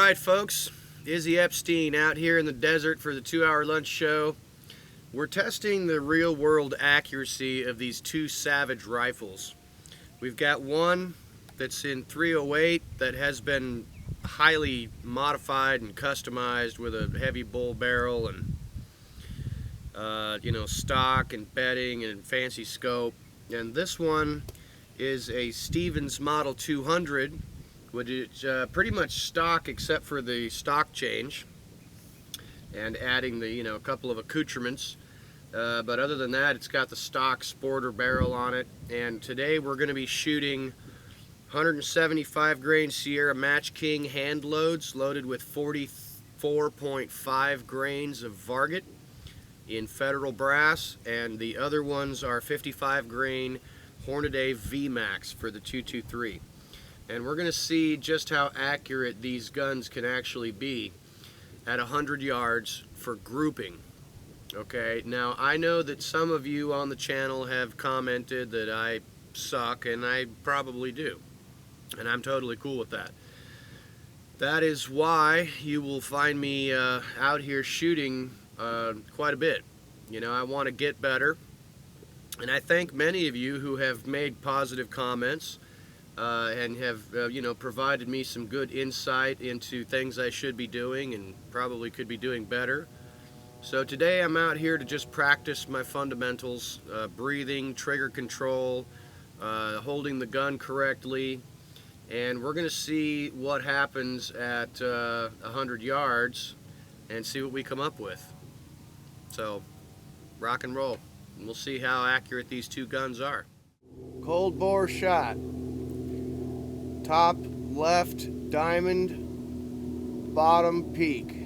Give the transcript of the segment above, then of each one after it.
Alright folks, Izzy Epstein out here in the desert for the 2-hour lunch show. We're testing the real world accuracy of these two Savage rifles. We've got one that's in 308 that has been highly modified and customized with a heavy bull barrel and stock and bedding and fancy scope. And this one is a Stevens Model 200, which is pretty much stock except for the stock change and adding the a couple of accoutrements. But other than that, it's got the stock sporter barrel on it. And today we're going to be shooting 175 grain Sierra Match King hand loads loaded with 44.5 grains of varget in federal brass, and the other ones are 55 grain Hornady VMAX for the 223. And we're going to see just how accurate these guns can actually be at 100 yards for grouping. Okay, now I know that some of you on the channel have commented that I suck, and I probably do. And I'm totally cool with that. That is why you will find me out here shooting quite a bit. I want to get better. And I thank many of you who have made positive comments and have provided me some good insight into things I should be doing and probably could be doing better. So today I'm out here to just practice my fundamentals, breathing, trigger control, holding the gun correctly, and we're going to see what happens at 100 yards and see what we come up with. So rock and roll, and we'll see how accurate these two guns are. Cold bore shot. Top left diamond, bottom peak.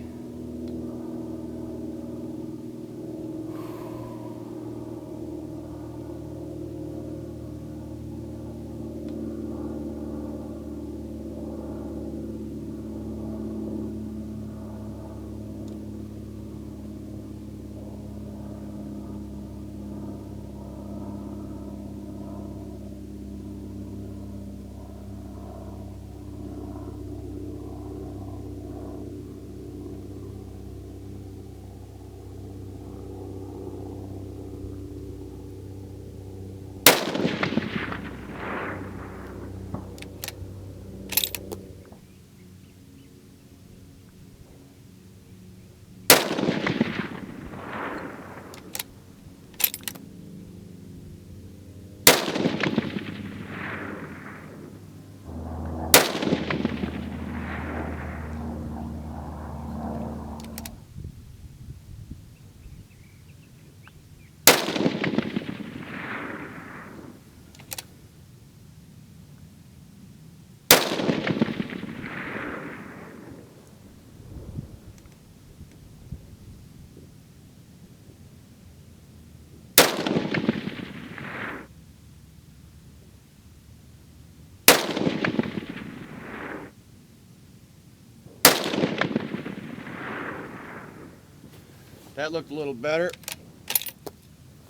That looked a little better.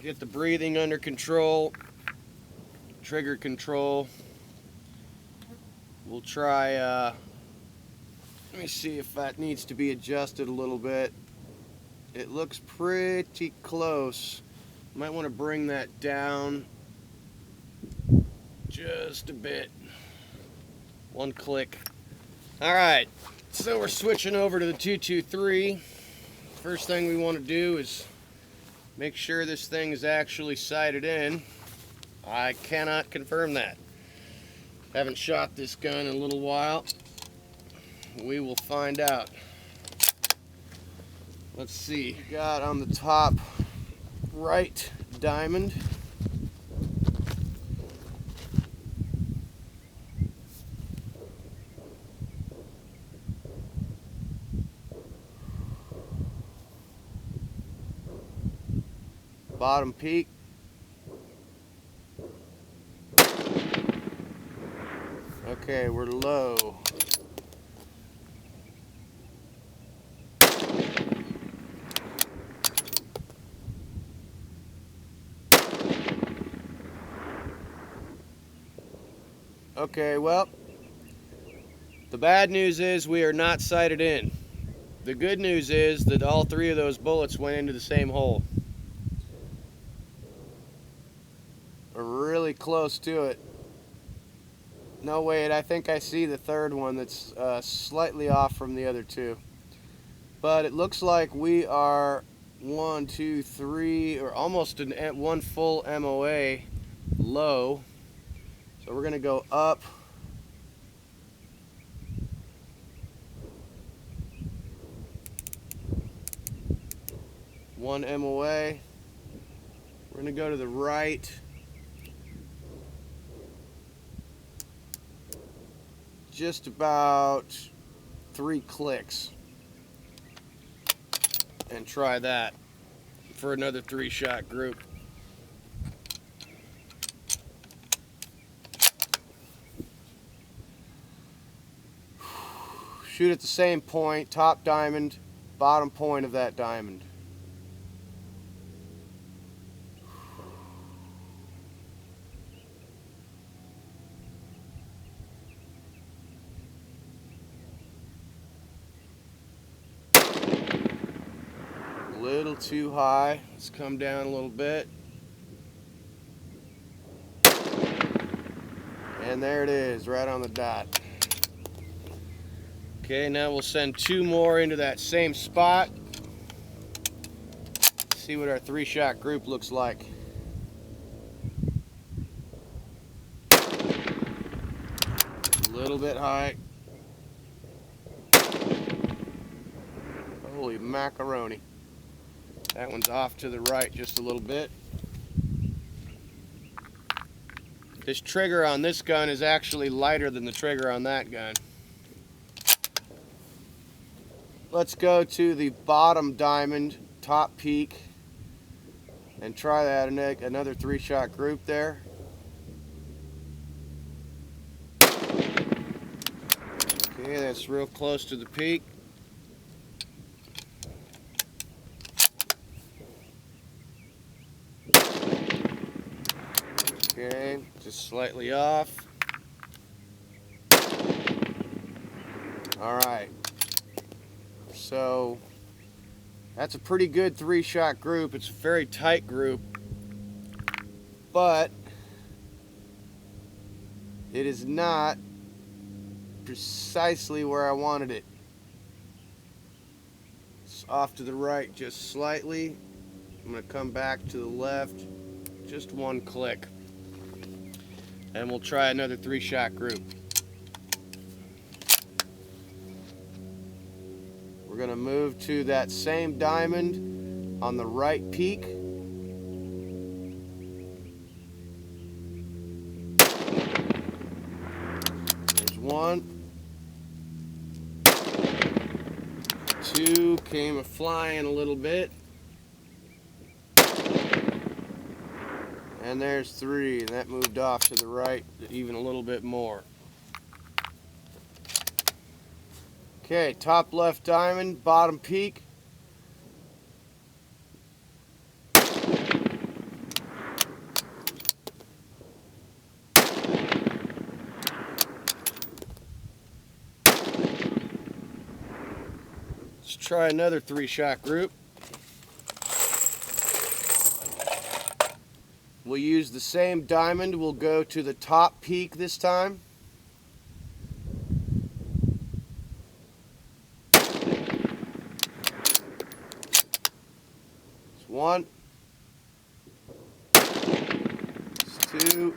Get the breathing under control, trigger control. We'll try, let me see if that needs to be adjusted a little bit. It looks pretty close. Might want to bring that down just a bit. One click. All right, so we're switching over to the 223. First thing we want to do is make sure this thing is actually sighted in. I cannot confirm that. Haven't shot this gun in a little while. We will find out. Let's see. We got on the top right diamond. Bottom peak. Okay, we're low. Okay, well, The bad news is we are not sighted in. The good news is that all three of those bullets went into the same hole. We're really close to it. No, wait, I think I see the third one that's slightly off from the other two. But it looks like we are 1, 2, 3, or almost one full MOA low. So we're going to go up. One MOA. We're going to go to the right. Just about 3 clicks. And try that for another 3-shot group. Shoot at the same point, top diamond, bottom point of that diamond. A little too high. Let's come down a little bit. And there it is, right on the dot. Okay, now we'll send 2 more into that same spot. See what our 3-shot group looks like. A little bit high. Holy macaroni. That one's off to the right just a little bit. This trigger on this gun is actually lighter than the trigger on that gun. Let's go to the bottom diamond, top peak, and try that another 3-shot group there. Okay, that's real close to the peak. Okay, just slightly off. All right. So that's a pretty good 3-shot group. It's a very tight group, but it is not precisely where I wanted it. It's off to the right just slightly. I'm going to come back to the left just 1 click. And we'll try another 3-shot group. We're going to move to that same diamond on the right peak. There's 1. 2 came a-flying a little bit. And there's 3, and that moved off to the right even a little bit more. Okay, top left diamond, bottom peak. Let's try another 3-shot group. We'll use the same diamond. We'll go to the top peak this time. It's 1. It's 2.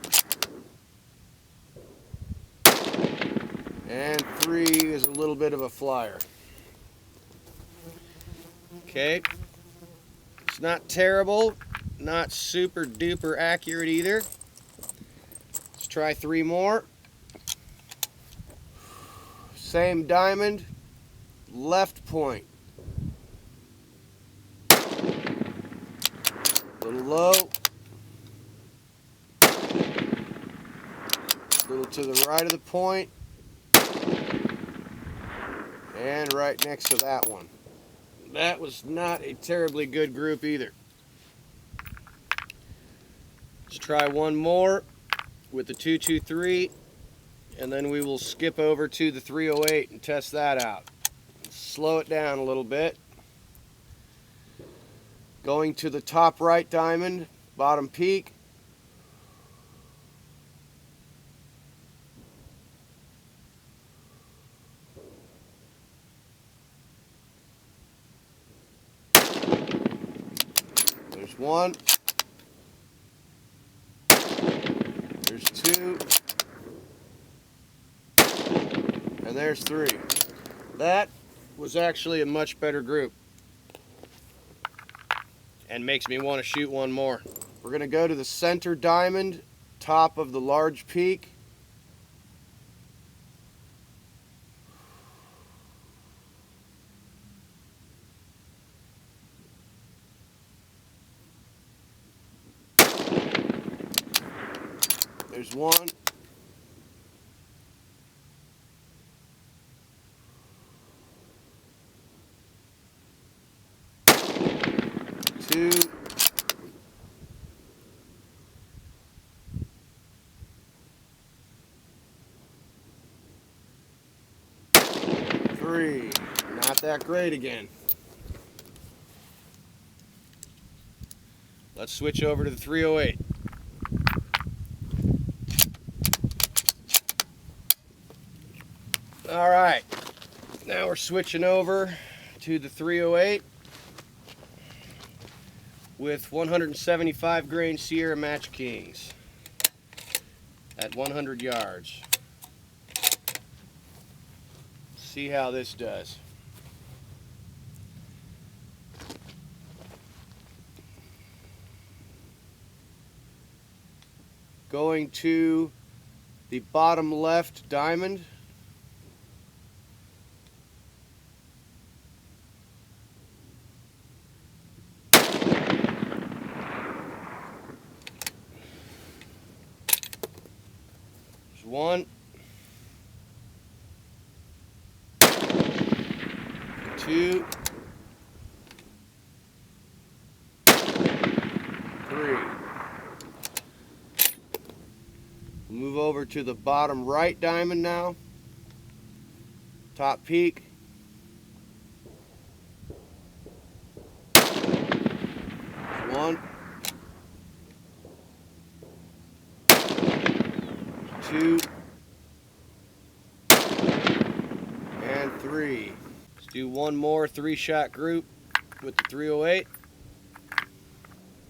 And 3 is a little bit of a flyer. Okay. It's not terrible. Not super duper accurate either. Let's try 3 more. Same diamond, left point. A little low. A little to the right of the point. And right next to that one. That was not a terribly good group either. Let's try 1 more with the 223. and then we will skip over to the 308 and test that out. Slow it down a little bit. Going to the top right diamond, bottom peak. There's one. There's two. And there's three. That was actually a much better group and makes me want to shoot one more. We're going to go to the center diamond, top of the large peak. There's one. Two. Three. Not that great again. Let's switch over to the 308. All right, now we're switching over to the 308 with 175 grain Sierra Match Kings at 100 yards. See how this does. Going to the bottom left diamond. There's one. Two. Three. Move over to the bottom right diamond now. Top peak. One. Two. And three. Let's do one more 3-shot group with the 308.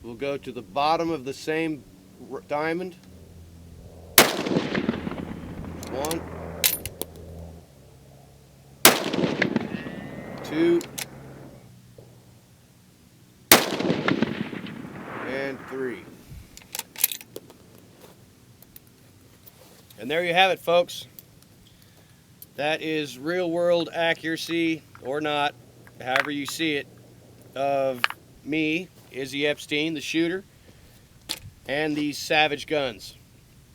We'll go to the bottom of the same diamond. One. Two. And three. And there you have it, folks. That is real world accuracy, or not, however you see it, of me, Izzy Epstein, the shooter, and these Savage guns.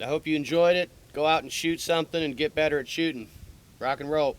I hope you enjoyed it. Go out and shoot something and get better at shooting. Rock and roll.